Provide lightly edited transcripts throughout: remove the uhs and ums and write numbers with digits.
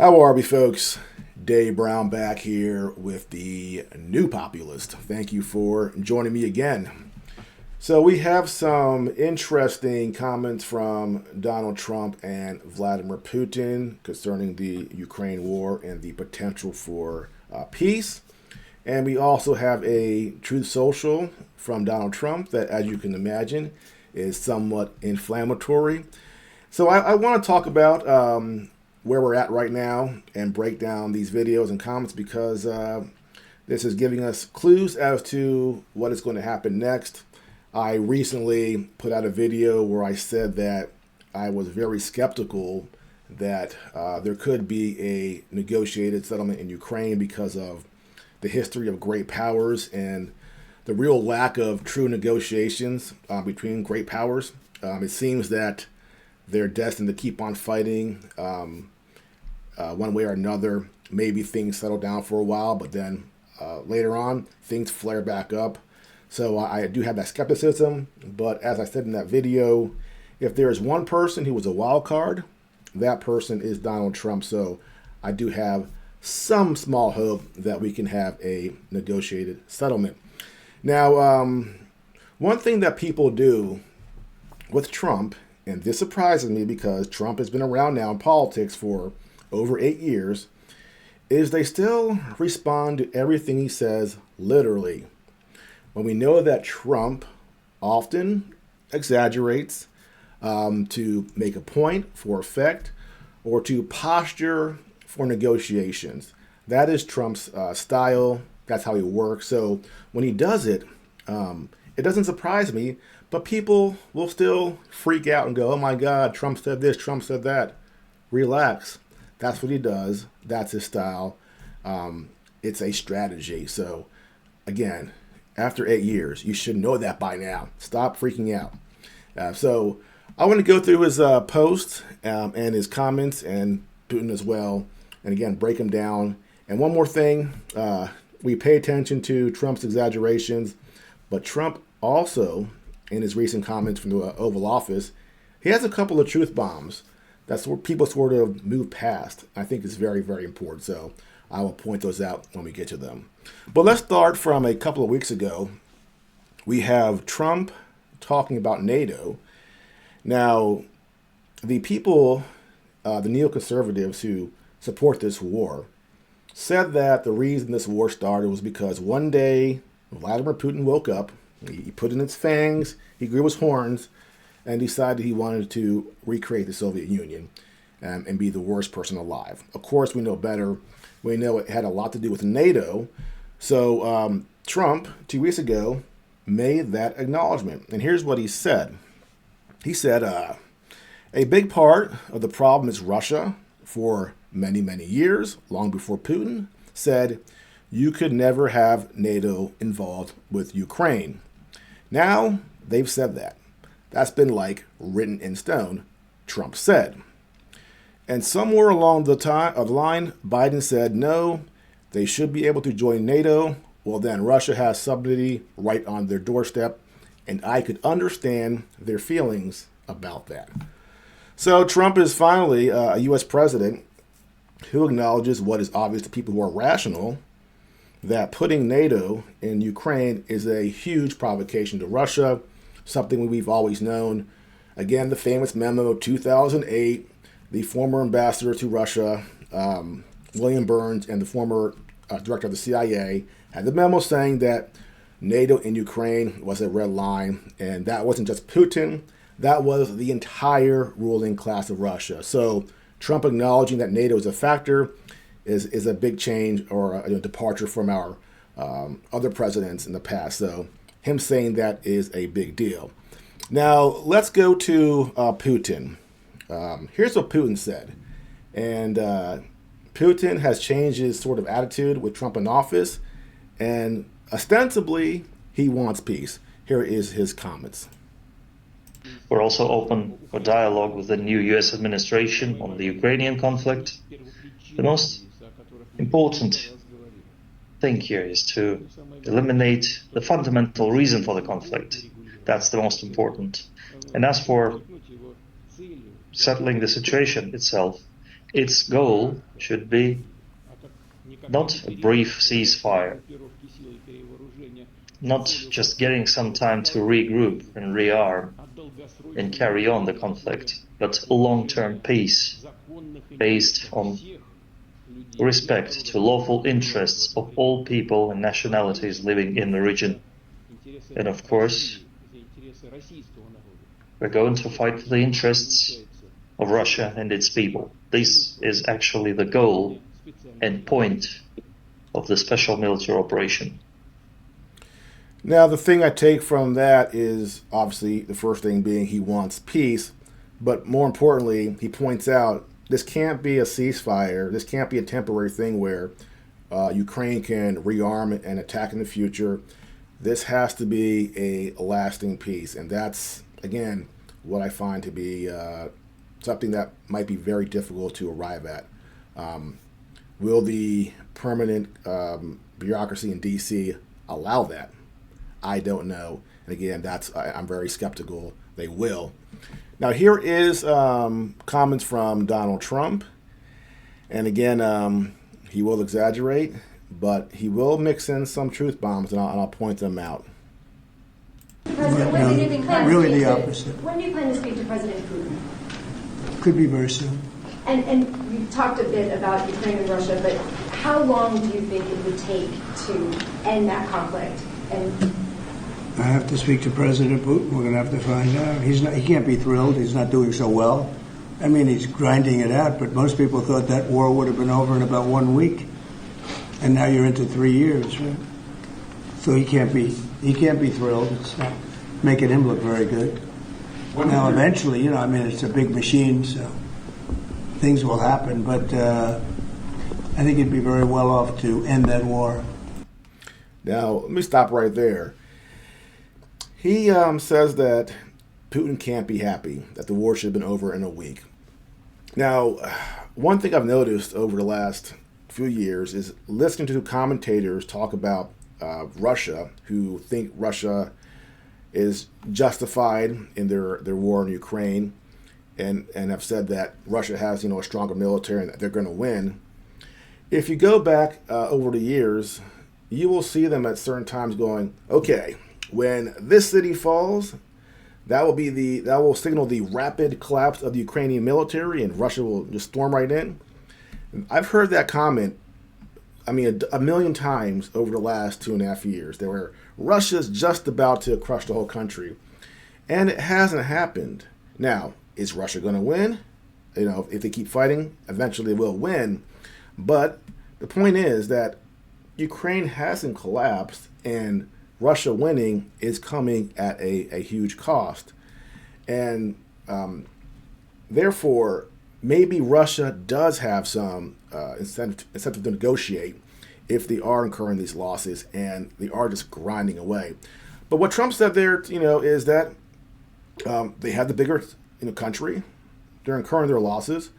How are we, folks? Dave Brown back here with the New Populist. Thank you for joining me again. So we have some interesting comments from Donald Trump and Vladimir Putin concerning the Ukraine war and the potential for peace. And we also have a Truth Social from Donald Trump that, as you can imagine, is somewhat inflammatory. So I want to talk about where we're at right now and break down these videos and comments because this is giving us clues as to what is going to happen next. I recently put out a video where I said that I was very skeptical that there could be a negotiated settlement in Ukraine because of the history of great powers and the real lack of true negotiations between great powers. It seems that they're destined to keep on fighting one way or another. Maybe things settle down for a while, but then later on, things flare back up. So I do have that skepticism, but as I said in that video, if there is one person who was a wild card, that person is Donald Trump. So I do have some small hope that we can have a negotiated settlement. Now, one thing that people do with Trump, and this surprises me because Trump has been around now in politics for over 8 years, is they still respond to everything he says literally. When we know that Trump often exaggerates to make a point for effect or to posture for negotiations. That is Trump's style. That's how he works. So when he does it, it doesn't surprise me, but people will still freak out and go, oh my God, Trump said this, Trump said that. Relax. That's what he does. That's his style. It's a strategy. So again, after 8 years, you should know that by now. Stop freaking out. So I want to go through his posts and his comments and Putin as well. And again, break them down. And one more thing, we pay attention to Trump's exaggerations, but Trump also, in his recent comments from the Oval Office, he has a couple of truth bombs. That's where people sort of move past. I think it's very, very important. So I will point those out when we get to them. But let's start from a couple of weeks ago. We have Trump talking about NATO. Now, the people, the neoconservatives who support this war, said that the reason this war started was because one day Vladimir Putin woke up, he put in his fangs, he grew his horns, and decided he wanted to recreate the Soviet Union and be the worst person alive. Of course, we know better. We know it had a lot to do with NATO. So Trump, 2 weeks ago, made that acknowledgement. And here's what he said. He said, a big part of the problem is Russia, for many, many years, long before Putin, said you could never have NATO involved with Ukraine. Now, they've said that. That's been like written in stone, Trump said. And somewhere along the line, Biden said, no, they should be able to join NATO. Well, then Russia has somebody right on their doorstep, and I could understand their feelings about that. So Trump is finally a U.S. president who acknowledges what is obvious to people who are rational, that putting NATO in Ukraine is a huge provocation to Russia, something we've always known. Again, the famous memo 2008, the former ambassador to Russia, William Burns, and the former director of the CIA, had the memo saying that NATO in Ukraine was a red line, and that wasn't just Putin, that was the entire ruling class of Russia. So Trump acknowledging that NATO is a factor is a big change or a departure from our other presidents in the past. So him saying that is a big deal. Now, let's go to Putin. Here's what Putin said. And Putin has changed his sort of attitude with Trump in office. And ostensibly, he wants peace. Here is his comments. We're also open for dialogue with the new US administration on the Ukrainian conflict. The most important thing here is to eliminate the fundamental reason for the conflict. That's the most important. And as for settling the situation itself, Its goal should be not a brief ceasefire, not just getting some time to regroup and rearm and carry on the conflict, but long-term peace based on respect to lawful interests of all people and nationalities living in the region. And of course, we're going to fight for the interests of Russia and its people. This is actually the goal and point of the special military operation. Now, the thing I take from that is obviously the first thing being he wants peace, but more importantly, he points out this can't be a ceasefire. This can't be a temporary thing where Ukraine can rearm and attack in the future. This has to be a lasting peace, and that's, again, what I find to be something that might be very difficult to arrive at. Will the permanent bureaucracy in D.C. allow that? I don't know. And again, I'm very skeptical they will. Now, here is comments from Donald Trump. And again, he will exaggerate, but he will mix in some truth bombs, and I'll point them out. President, when do you plan really to the speak opposite. When do you plan to speak to President Putin? Could be very soon. And you talked a bit about Ukraine and Russia, but how long do you think it would take to end that conflict? And I have to speak to President Putin. We're going to have to find out. He can't be thrilled. He's not doing so well. I mean, he's grinding it out, but most people thought that war would have been over in about 1 week, and now you're into 3 years, right? So he can't be thrilled. It's not making him look very good. Now, eventually, it's a big machine, so things will happen, but I think he'd be very well off to end that war. Now, let me stop right there. He says that Putin can't be happy, that the war should have been over in a week. Now, one thing I've noticed over the last few years is listening to commentators talk about Russia, who think Russia is justified in their war in Ukraine, and have said that Russia has a stronger military and that they're going to win. If you go back over the years, you will see them at certain times going, okay, when this city falls, that will signal the rapid collapse of the Ukrainian military, and Russia will just storm right in. I've heard that comment, a million times over the last 2.5 years. There were Russia's just about to crush the whole country, and it hasn't happened. Now, is Russia going to win? If they keep fighting, eventually they will win. But the point is that Ukraine hasn't collapsed, and Russia winning is coming at a huge cost. And therefore, maybe Russia does have some incentive to negotiate if they are incurring these losses and they are just grinding away. But what Trump said there, is that they have the bigger country. They're incurring their losses.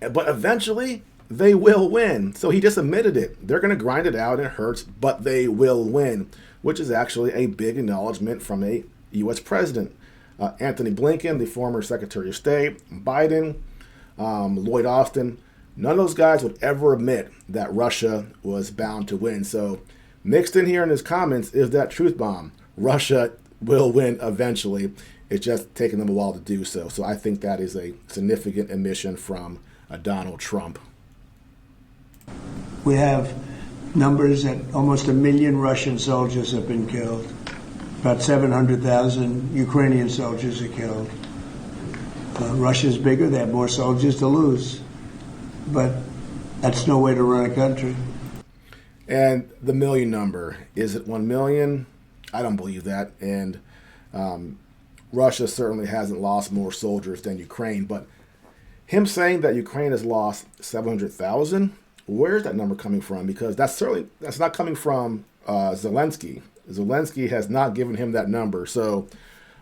But eventually, they will win. So he just admitted it. They're going to grind it out and it hurts, but they will win, which is actually a big acknowledgement from a U.S. president. Anthony Blinken, the former Secretary of State, Biden, Lloyd Austin, none of those guys would ever admit that Russia was bound to win. So mixed in here in his comments is that truth bomb. Russia will win eventually. It's just taking them a while to do so. So I think that is a significant admission from Donald Trump. We have numbers that almost 1 million Russian soldiers have been killed. About 700,000 Ukrainian soldiers are killed. Russia's bigger. They have more soldiers to lose. But that's no way to run a country. And the million number, is it 1 million? I don't believe that. And Russia certainly hasn't lost more soldiers than Ukraine. But him saying that Ukraine has lost 700,000, where's that number coming from? Because that's not coming from Zelensky. Zelensky has not given him that number. So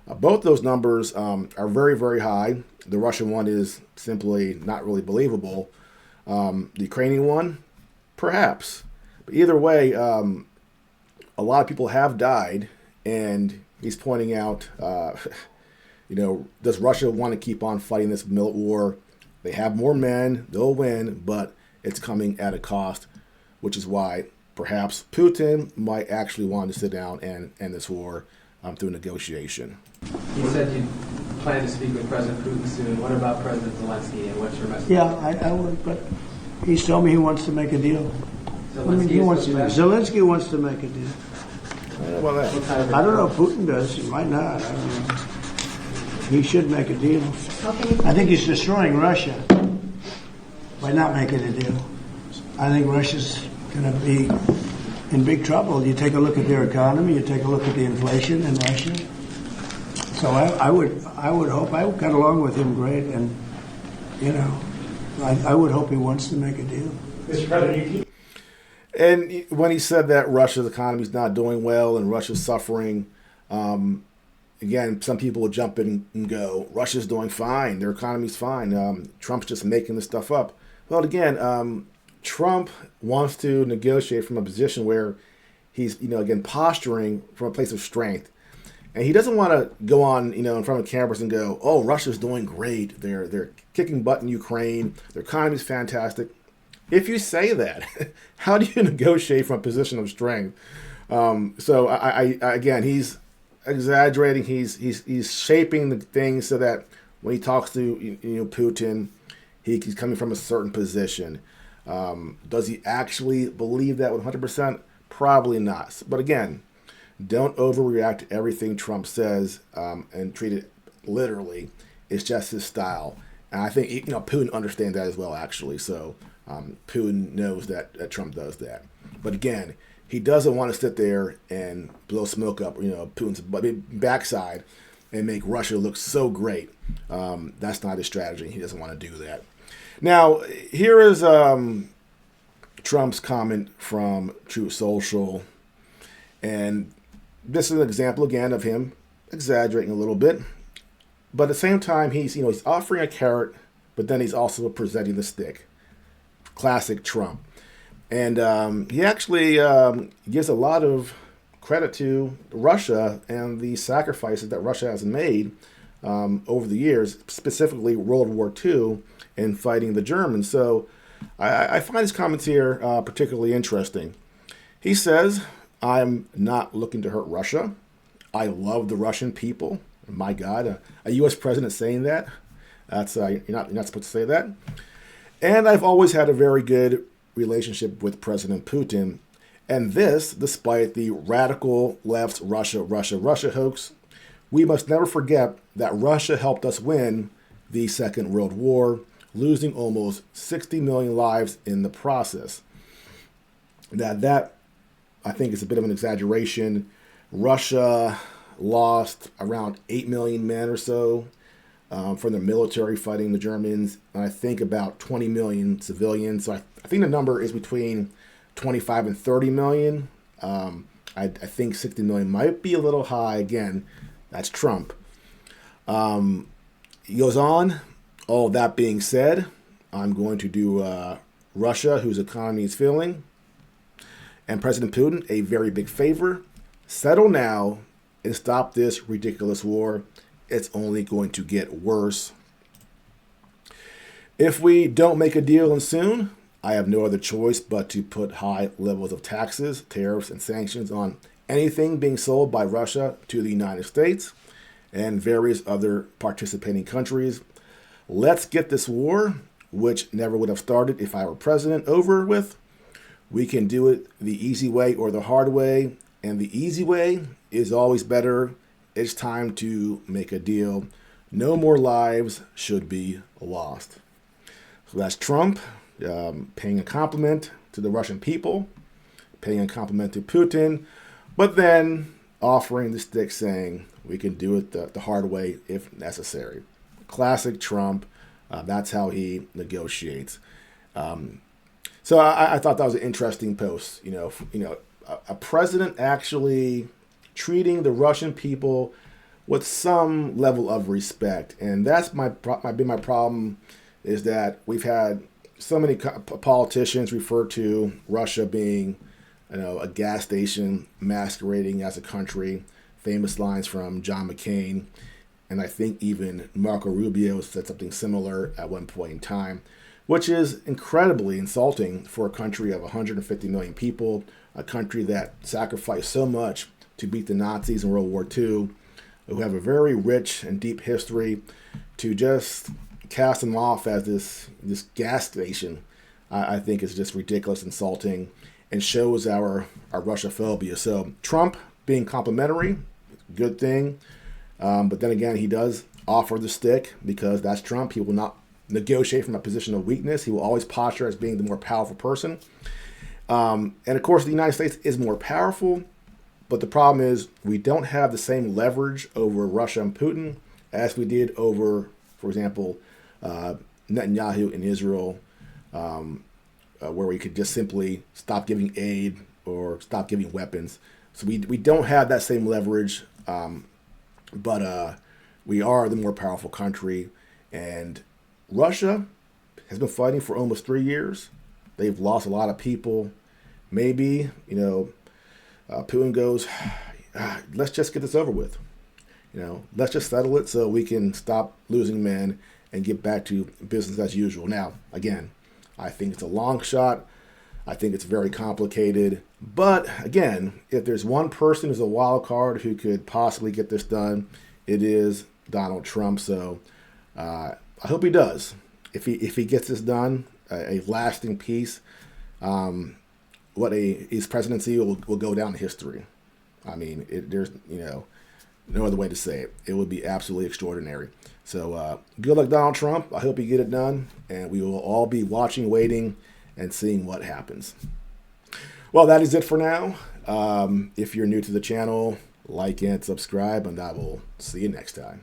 both those numbers are very, very high. The Russian one is simply not really believable. The Ukrainian one, perhaps. But either way, a lot of people have died, and he's pointing out, does Russia want to keep on fighting this war They have more men, they'll win, but it's coming at a cost, which is why perhaps Putin might actually want to sit down and end this war through negotiation. You said you plan to speak with President Putin soon. What about President Zelensky, and what's your message? Yeah, I would, but he's told me he wants to make a deal. Zelensky wants to make a deal. Well, that, I don't know if Putin does. He might not. I don't know. He should make a deal. I think he's destroying Russia by not making a deal. I think Russia's going to be in big trouble. You take a look at their economy. You take a look at the inflation in Russia. So I would hope. I got along with him great, and I would hope he wants to make a deal. Mr. President, and when he said that Russia's economy is not doing well and Russia's suffering, again, some people will jump in and go, Russia's doing fine. Their economy's fine. Trump's just making this stuff up. Well, again, Trump wants to negotiate from a position where he's, again, posturing from a place of strength. And he doesn't want to go on, in front of cameras and go, oh, Russia's doing great. They're kicking butt in Ukraine. Their economy's fantastic. If you say that, how do you negotiate from a position of strength? So I again, he's exaggerating. He's shaping the things so that when he talks to Putin, he's coming from a certain position. Does he actually believe that 100%? Probably not. But again, don't overreact to everything Trump says and treat it literally. It's just his style, and I think Putin understands that as well. Actually, so Putin knows that Trump does that. But again, he doesn't want to sit there and blow smoke up, Putin's backside and make Russia look so great. That's not his strategy. He doesn't want to do that. Now, here is Trump's comment from Truth Social, and this is an example again of him exaggerating a little bit. But at the same time, he's offering a carrot, but then he's also presenting the stick. Classic Trump. And he actually gives a lot of credit to Russia and the sacrifices that Russia has made over the years, specifically World War II in fighting the Germans. So I find his comments here particularly interesting. He says, I'm not looking to hurt Russia. I love the Russian people. My God, a U.S. president saying that? That's you're not supposed to say that. And I've always had a very good relationship with President Putin, and this despite the radical left's Russia hoax. We must never forget that Russia helped us win the Second World War, losing almost 60 million lives in the process. That I think is a bit of an exaggeration. Russia lost around 8 million men or so from the military fighting the Germans, and I think about 20 million civilians. So I think the number is between 25 and 30 million. I think 60 million might be a little high. Again, that's Trump. He goes on, all that being said, I'm going to do Russia, whose economy is failing, and President Putin a very big favor. Settle now and stop this ridiculous war. It's only going to get worse. If we don't make a deal and soon, I have no other choice but to put high levels of taxes, tariffs, and sanctions on anything being sold by Russia to the United States and various other participating countries. Let's get this war, which never would have started if I were president, over with. We can do it the easy way or the hard way, and the easy way is always better. It's time to make a deal. No more lives should be lost. So that's Trump paying a compliment to the Russian people, paying a compliment to Putin, but then offering the stick saying we can do it the hard way if necessary. Classic Trump. That's how he negotiates. So I thought that was an interesting post. A president actually treating the Russian people with some level of respect, and that's might be my problem, is that we've had so many politicians refer to Russia being, a gas station masquerading as a country. Famous lines from John McCain. And I think even Marco Rubio said something similar at one point in time, which is incredibly insulting for a country of 150 million people, a country that sacrificed so much to beat the Nazis in World War II, who have a very rich and deep history, to just cast them off as this gas station. I think is just ridiculous, insulting, and shows our Russophobia. So Trump being complimentary, good thing. But then again, he does offer the stick because that's Trump. He will not negotiate from a position of weakness. He will always posture as being the more powerful person. And of course, the United States is more powerful. But the problem is we don't have the same leverage over Russia and Putin as we did over, for example, Netanyahu in Israel, where we could just simply stop giving aid or stop giving weapons. So we don't have that same leverage, but we are the more powerful country. And Russia has been fighting for almost 3 years. They've lost a lot of people. Maybe, Putin goes, let's just get this over with. Let's just settle it so we can stop losing men and get back to business as usual. Now, again, I think it's a long shot. I think it's very complicated. But again, if there's one person who's a wild card who could possibly get this done, it is Donald Trump. So I hope he does. If he gets this done, a lasting peace, his presidency will go down in history. I mean, there's no other way to say it. It would be absolutely extraordinary. So good luck, Donald Trump. I hope you get it done, and we will all be watching, waiting, and seeing what happens. Well, that is it for now. If you're new to the channel, like and subscribe, and I will see you next time.